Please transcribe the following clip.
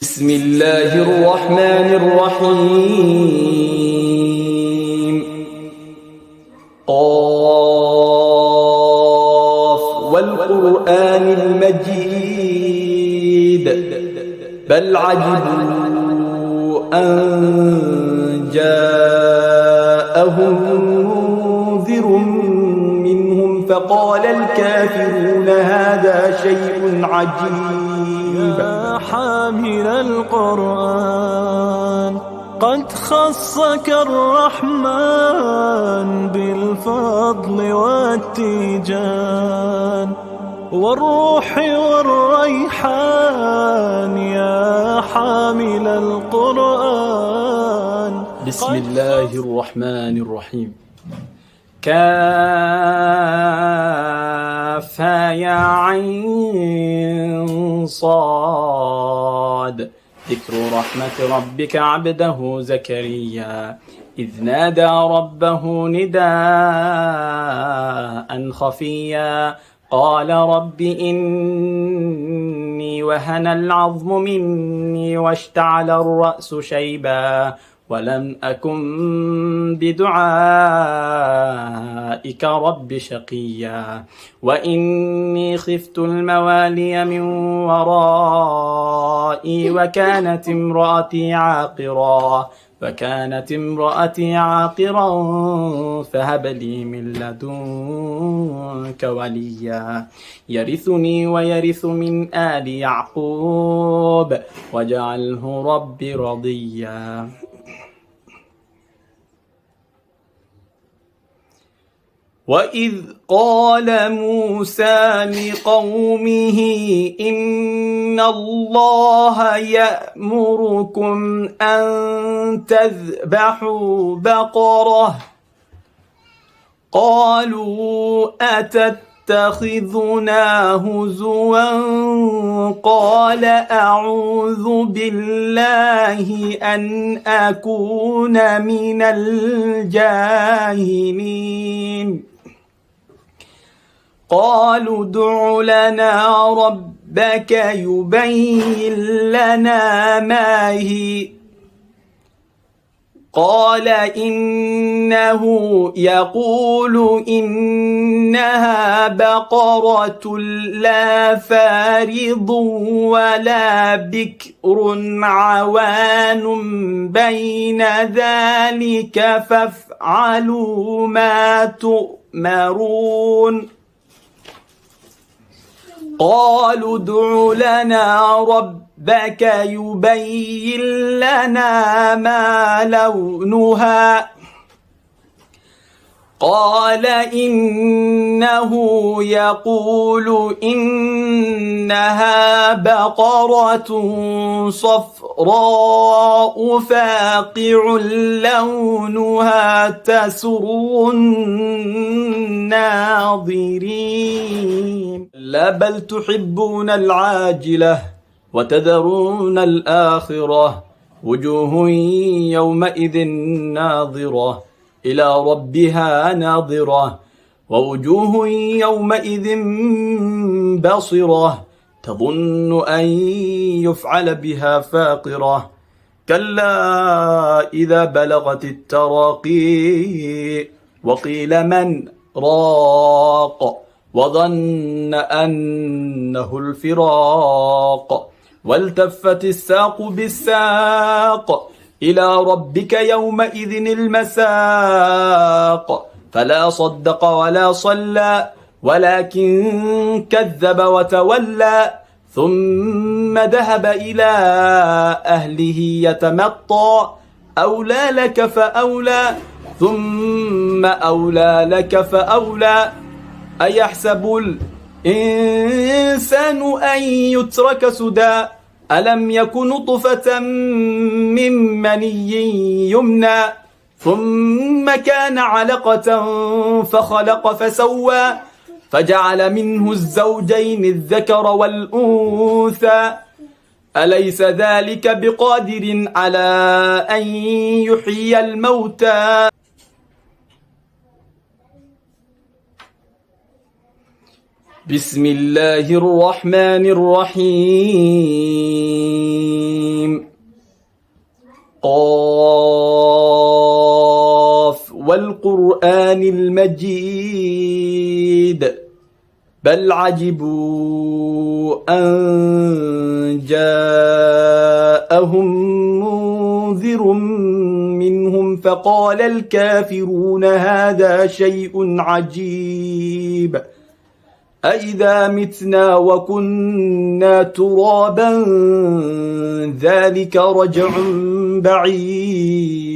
بسم الله الرحمن الرحيم قاف والقرآن المجيد بل عجبوا أن جاءهم منذر منهم فقال الكافرون هذا شيء عجيب. يا حامل القرآن قد خصك الرحمن بالفضل والتيجان والروح والريحان يا حامل القرآن. بسم الله الرحمن الرحيم كاف يا عين صاد ذكر رحمة ربك عبده زكريا إذ نادى ربه نداء خفيا قال رب إني وهن العظم مني واشتعل الرأس شيبا ولم أكن بدعائك رب شقيا وإني خفت الموالي من ورائي وكانت امرأتي عاقرا فهب لي من لدنك وليا يرثني ويرث من آل يعقوب واجعله رب رضيا. وإذ قال موسى لقومه إن الله يأمركم أن تذبحوا بقرة قالوا أتتخذنا هزوا قال أعوذ بالله أن أكون من الجاهلين. قالوا ادع لنا ربك يبين لنا ما هي قال إنه يقول إنها بقرة لا فارض ولا بكر عوان بين ذلك فافعلوا ما تؤمرون. قالوا ادع لنا ربك يبين لنا ما لونها قال إنه يقول إنها بقرة صفراء فاقع لونها تسر الناظرين لا بل تحبون العاجلة وتذرون الآخرة وجوه يومئذ ناظرة إلى ربها ناظرة ووجوه يومئذ بصرة تظن أن يفعل بها فاقرة كلا إذا بلغت التراقي وقيل من راق وظن أنه الفراق والتفت الساق بالساق إلى ربك يومئذ المساق فلا صدق ولا صلى ولكن كذب وتولى ثم ذهب إلى أهله يتمطى أولى لك فأولى ثم أولى لك فأولى أيحسب الإنسان أن يترك سدى ألم يكن نطفة من مني يمنى ثم كان علقة فخلق فسوى فجعل منه الزوجين الذكر والأنثى أليس ذلك بقادر على أن يحيي الموتى. بسم الله الرحمن الرحيم والقرآن المجيد بل عجبوا أن جاءهم منذر منهم فقال الكافرون هذا شيء عجيب أإذا متنا وكنا ترابا ذلك رجع بعيد